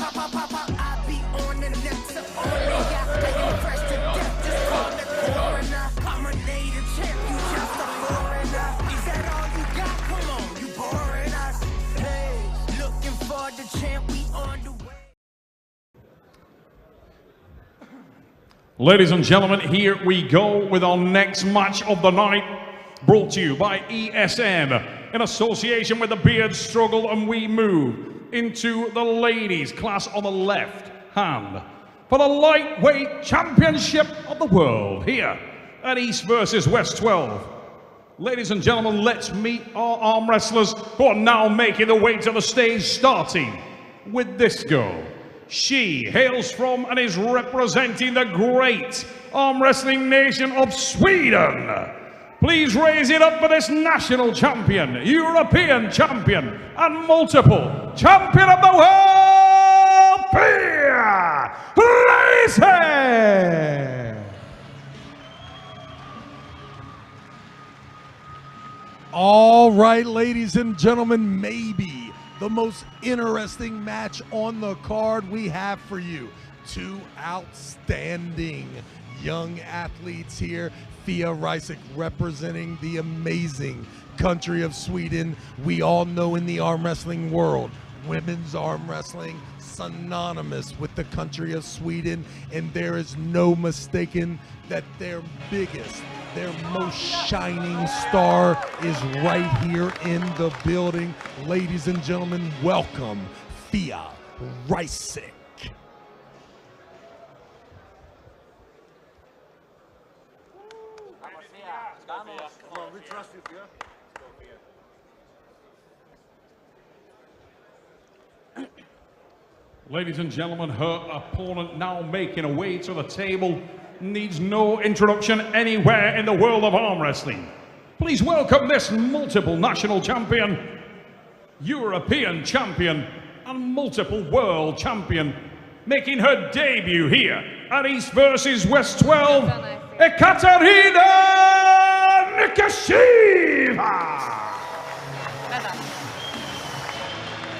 I be on the next only I'm fresh to death, just call the coroner. I'm a native champ, you just a foreigner. Is that all you got? Come on, you boring us. Hey, looking for the champ, we on the way. Ladies and gentlemen, here we go with our next match of the night, brought to you by ESN in association with the Beard Struggle, and we move into the ladies class on the left hand for the lightweight championship of the world here at East versus West 12. Ladies and gentlemen, let's meet our arm wrestlers who are now making their way to the stage, starting with this girl. She hails from and is representing the great arm wrestling nation of Sweden. Please raise it up for this national champion, European champion, and multiple champion of the world, Fia Reisek. All right, ladies and gentlemen, maybe the most interesting match on the card we have for you. Two outstanding young athletes here. Fia Reisek representing the amazing country of Sweden. We all know in the arm wrestling world, women's arm wrestling synonymous with the country of Sweden, and there is no mistaking that their biggest, their most shining star is right here in the building. Ladies and gentlemen, welcome Fia Reisek. Come on, we trust you, Fia. Ladies and gentlemen, her opponent now making her way to the table needs no introduction anywhere in the world of arm wrestling. Please welcome this multiple national champion, European champion, and multiple world champion, making her debut here at East versus West 12, Ekaterina Nikisheva!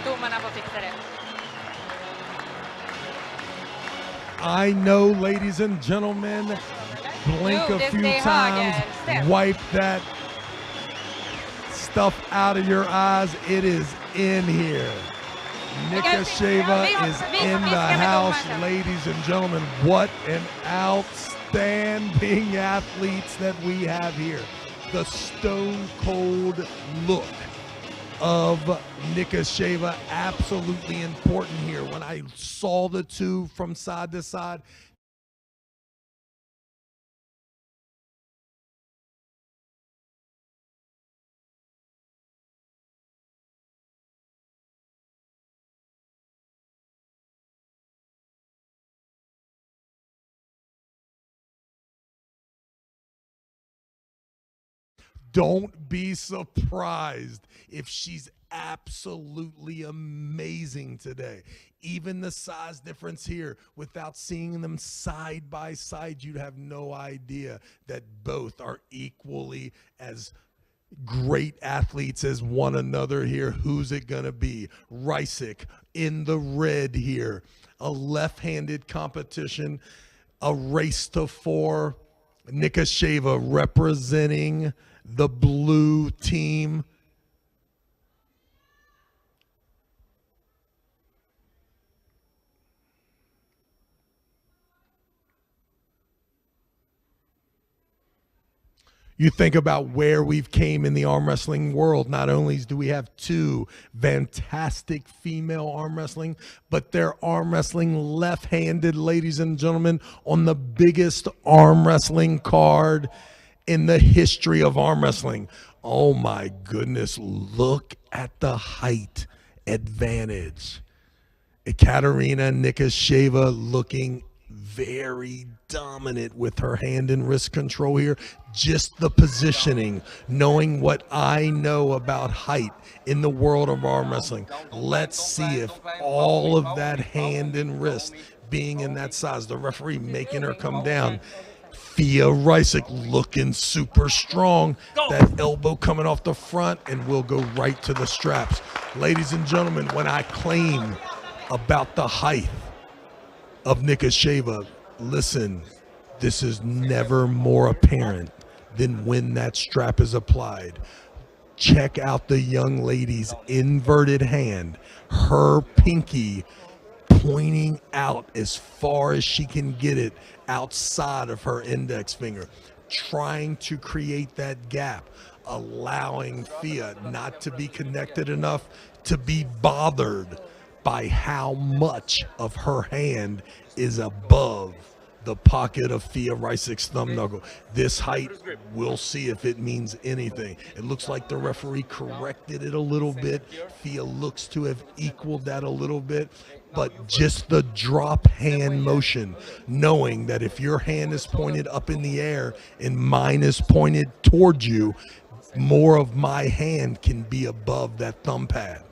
Domarna får fixa det. I know, ladies and gentlemen, blink a few times, wipe that stuff out of your eyes. It is in here. Nikisheva is in the house, ladies and gentlemen. What an outstanding athletes that we have here. The stone cold look of Nikisheva, absolutely important here. When I saw the two from side to side, don't be surprised if she's absolutely amazing today. Even the size difference here, without seeing them side by side, you'd have no idea that both are equally as great athletes as one another here. Who's it gonna be? Reisek in the red here. A left-handed competition, a race to four. Nikisheva representing the blue team. You think about where we've came in the arm wrestling world. Not only do we have two fantastic female arm wrestling, but they're arm wrestling left-handed, ladies and gentlemen, on the biggest arm wrestling card in the history of arm wrestling. Oh my goodness, look at the height advantage. Ekaterina Nikisheva looking very dominant with her hand and wrist control here. Just the positioning, knowing what I know about height in the world of arm wrestling. Let's see if all of that hand and wrist being in that size, the referee making her come down. Fia Reisek looking super strong. That elbow coming off the front, and we'll go right to the straps. Ladies and gentlemen, when I claim about the height of Nikisheva. Listen, this is never more apparent than when that strap is applied. Check out the young lady's inverted hand, her pinky pointing out as far as she can get it outside of her index finger, trying to create that gap, allowing Fia not to be connected enough to be bothered by how much of her hand is above the pocket of Fia Reisek's thumb knuckle. This height, we'll see if it means anything. It looks like the referee corrected it a little bit. Fia looks to have equaled that a little bit, but just the drop hand motion, knowing that if your hand is pointed up in the air and mine is pointed towards you, more of my hand can be above that thumb pad.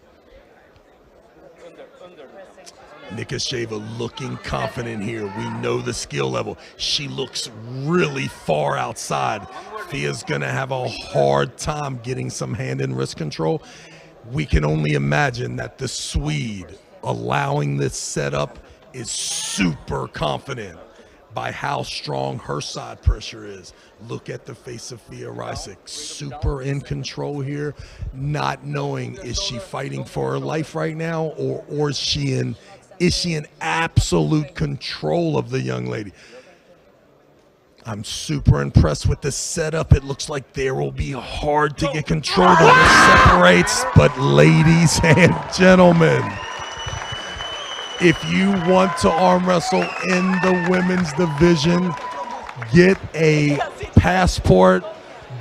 Nikisheva looking confident here. We know the skill level. She looks really far outside. Fia's gonna have a hard time getting some hand and wrist control. We can only imagine that the Swede allowing this setup is super confident by how strong her side pressure is. Look at the face of Fia Reisek, super in control here, not knowing, is she fighting for her life right now, or is she in absolute control of the young lady? I'm super impressed with the setup. It looks like there will be hard to get control of it separates, but ladies and gentlemen, if you want to arm wrestle in the women's division, get a passport,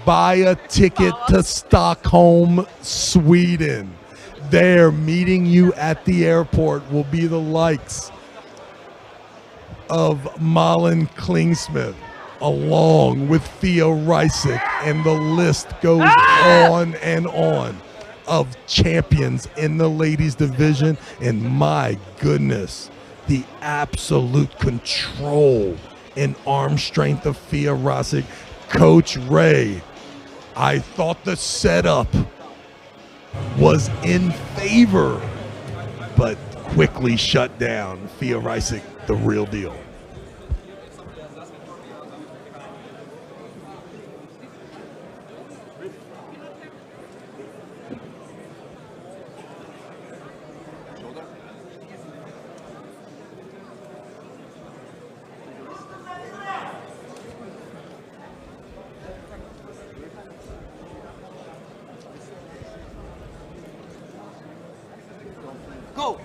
buy a ticket to Stockholm, Sweden. There, meeting you at the airport will be the likes of Malin Klingsmith, along with Fia Reisek, and the list goes on and on of champions in the ladies division. And my goodness, the absolute control and arm strength of Fia Reisek. Coach Ray, I thought the setup was in favor, but quickly shut down. Fia Reisek, the real deal. Go!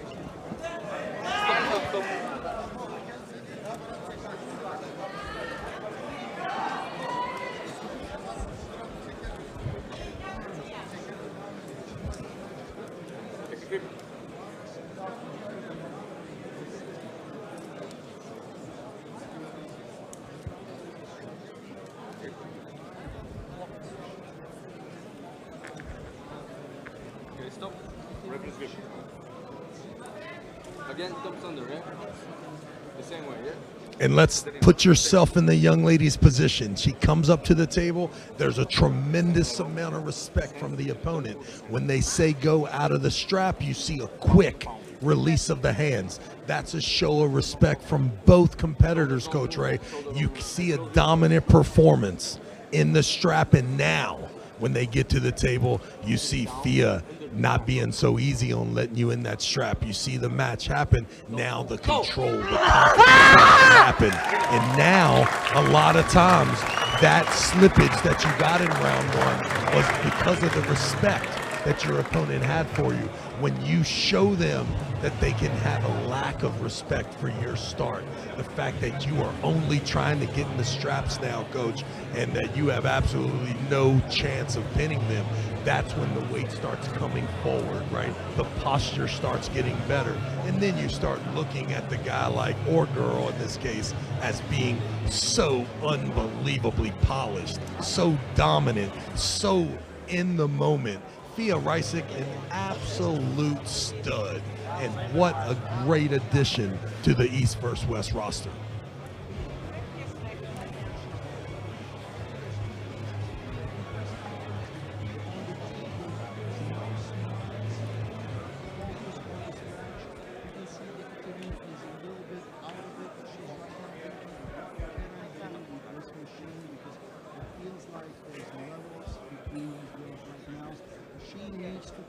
Okay, stop. Reference good. Again, thumbs under, yeah? The same way, yeah? And let's put yourself in the young lady's position. She comes up to the table. There's a tremendous amount of respect from the opponent. When they say go out of the strap, you see a quick release of the hands. That's a show of respect from both competitors, Coach Ray. You see a dominant performance in the strap, and now when they get to the table, you see Fia not being so easy on letting you in that strap. You see the match happen. Now the control, the confidence happen. And now, a lot of times, that slippage that you got in round one was because of the respect that your opponent had for you. When you show them that they can have a lack of respect for your start, the fact that you are only trying to get in the straps now, Coach, and that you have absolutely no chance of pinning them, that's when the weight starts coming forward, right? The posture starts getting better. And then you start looking at the guy like, or girl in this case, as being so unbelievably polished, so dominant, so in the moment. Fia Reisek, an absolute stud, and what a great addition to the East vs. West roster.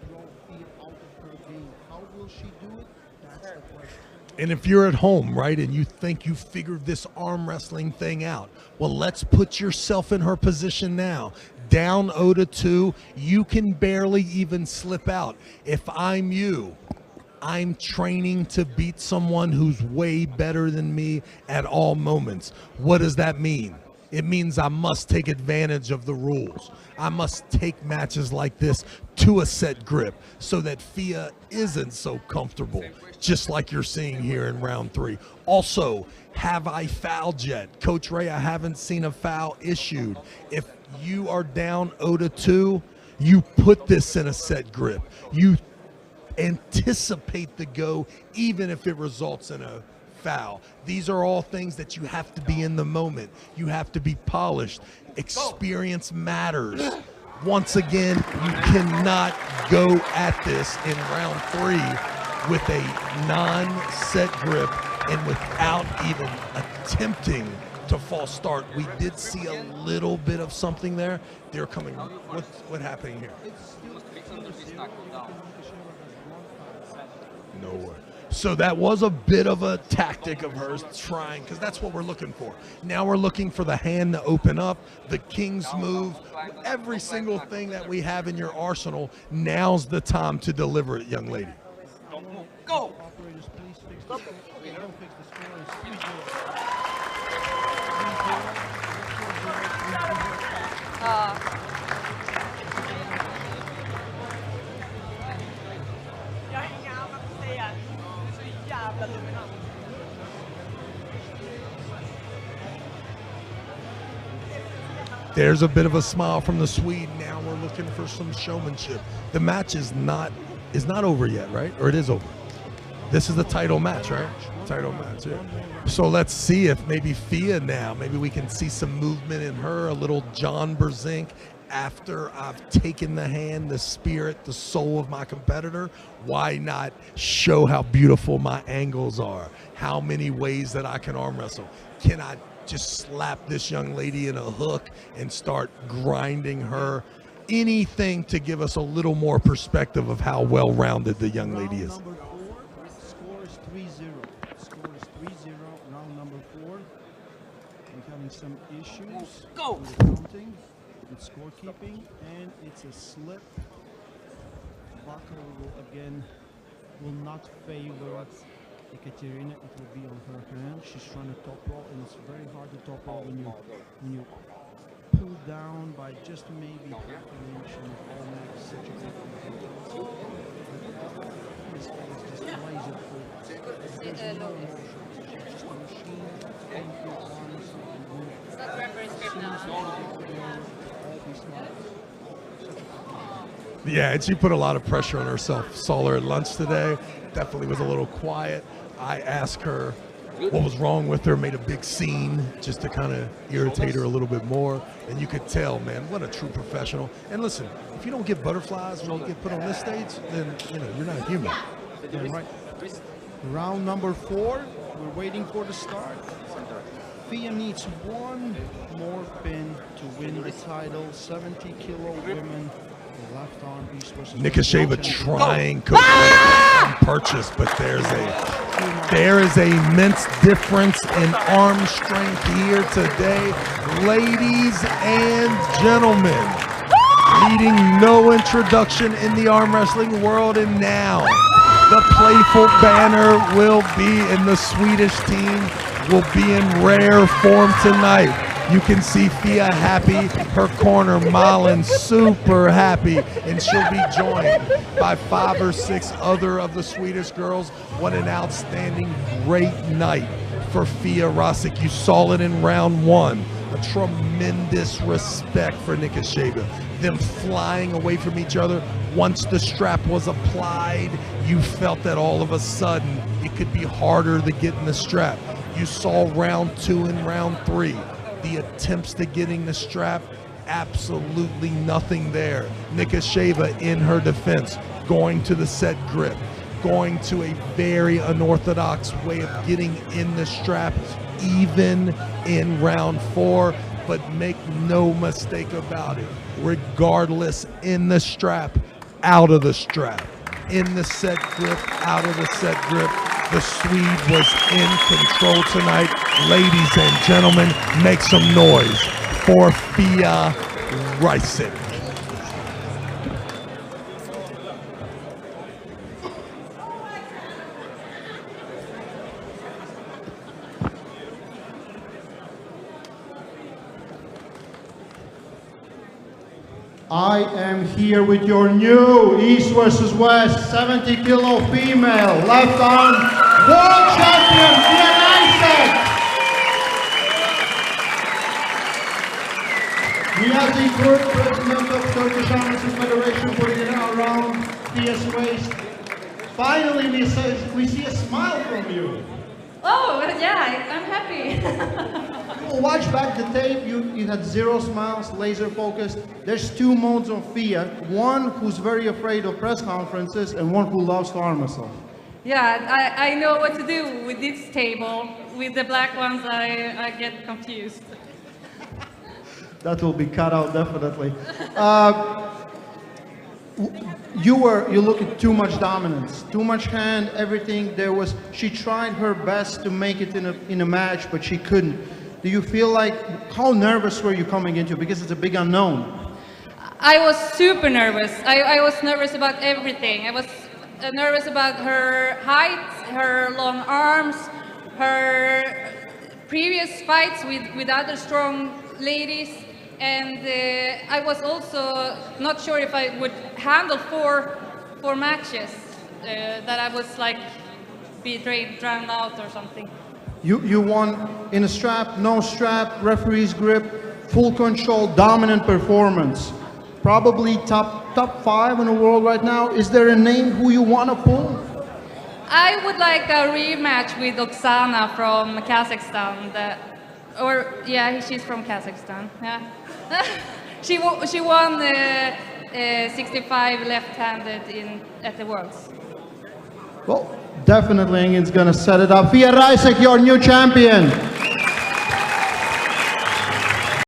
throw Fia out of her game. How will she do it? That's the question. And if you're at home, right, and you think you figured this arm wrestling thing out, well, let's put yourself in her position now. Down 0-2, you can barely even slip out. If I'm you, I'm training to beat someone who's way better than me at all moments. What does that mean? It means I must take advantage of the rules. I must take matches like this to a set grip so that Fia isn't so comfortable, just like you're seeing here in round 3. Also, have I fouled yet? Coach Ray, I haven't seen a foul issued. If you are down 0-2, you put this in a set grip. You anticipate the go, even if it results in a foul. These are all things that you have to be in the moment. You have to be polished. Experience matters. Once again, you cannot go at this in round 3 with a non-set grip and without even attempting to false start. We did see a little bit of something there. They're coming. What's happening here? Nowhere. So that was a bit of a tactic of hers trying, because that's what we're looking for. Now we're looking for the hand to open up, the king's move, every single thing that we have in your arsenal. Now's the time to deliver it, young lady. Go! Operators, please fix the score. Don't fix the score. It's 3-0. Jag har inga annat att säga. Det är så jävla dominant. There's a bit of a smile from the Swede. Now we're looking for some showmanship. The match is not over yet, right? Or it is over? This is the title match, right? Title match, yeah. So let's see if maybe Fia now, maybe we can see some movement in her, a little John Berzink after I've taken the hand, the spirit, the soul of my competitor. Why not show how beautiful my angles are? How many ways that I can arm wrestle? Can I just slap this young lady in a hook and start grinding her? Anything to give us a little more perspective of how well-rounded the young lady is. Round number 4, score is 3-0. Score is 3-0, round number 4. We're having some issues with counting, with scorekeeping, and it's a slip. Buckle will not favor Ekaterina. It will be on her hand. She's trying to top roll, and it's very hard to top roll when you pull down by just maybe half an inch, and it all makes such a big difference. This face just laser forward. There's no motion. She's just a machine. Thank you, honestly. It's not referee script now. Yeah, and she put a lot of pressure on herself. Saw her at lunch today. Definitely was a little quiet. I asked her what was wrong with her, made a big scene just to kind of irritate her a little bit more. And you could tell, man, what a true professional. And listen, if you don't get butterflies when you get put on this stage, then you're not human. Yeah, right. Round number 4. We're waiting for the start. Fia needs one more pin to win the title. 70-kilo women. Left arm piece versus Nikisheva trying on purchase, but there is a immense difference in arm strength here today. Ladies and gentlemen, needing no introduction in the arm wrestling world, and now the playful banner will be, and the Swedish team will be in rare form tonight. You can see Fia happy, her corner Malin super happy, and she'll be joined by 5 or 6 other of the Swedish girls. What an outstanding, great night for Fia Reisek. You saw it in round 1. A tremendous respect for Nikisheva. Them flying away from each other. Once the strap was applied, you felt that all of a sudden it could be harder to get in the strap. You saw round 2 and round 3. The attempts to getting the strap, absolutely nothing there. Nikisheva in her defense, going to the set grip, going to a very unorthodox way of getting in the strap, even in round 4. But make no mistake about it, regardless in the strap, out of the strap. In the set grip, out of the set grip. The Swede was in control tonight. Ladies and gentlemen, make some noise for Fia Reisek. I am here with your new East versus West 70 kilo female left arm world champion, Fia Reisek. We have the current president of Turkish Arm Wrestling Federation putting it around Fia's waist. Finally, we see a smile from you. Oh, yeah, I'm happy. Well, watch back the tape, you had zero smiles, laser focused. There's two modes of Fia. One who's very afraid of press conferences and one who loves to arm wrestle. Yeah, I know what to do with this table. With the black ones, I get confused. That will be cut out definitely. You look at too much dominance, too much hand, everything. She tried her best to make it in a match, but she couldn't. Do you feel like, how nervous were you coming into? Because it's a big unknown. I was super nervous. I was nervous about everything. I was nervous about her height, her long arms, her previous fights with other strong ladies. And I was also not sure if I would handle four matches, that I was like be drowned out or something. You won in a strap, no strap, referee's grip, full control, dominant performance. Probably top 5 in the world right now. Is there a name who you want to pull? I would like a rematch with Oksana from Kazakhstan. Yeah, she's from Kazakhstan. Yeah, she won 65 left-handed at the Worlds. Well, definitely Engin's gonna set it up. Fia Reisek, your new champion.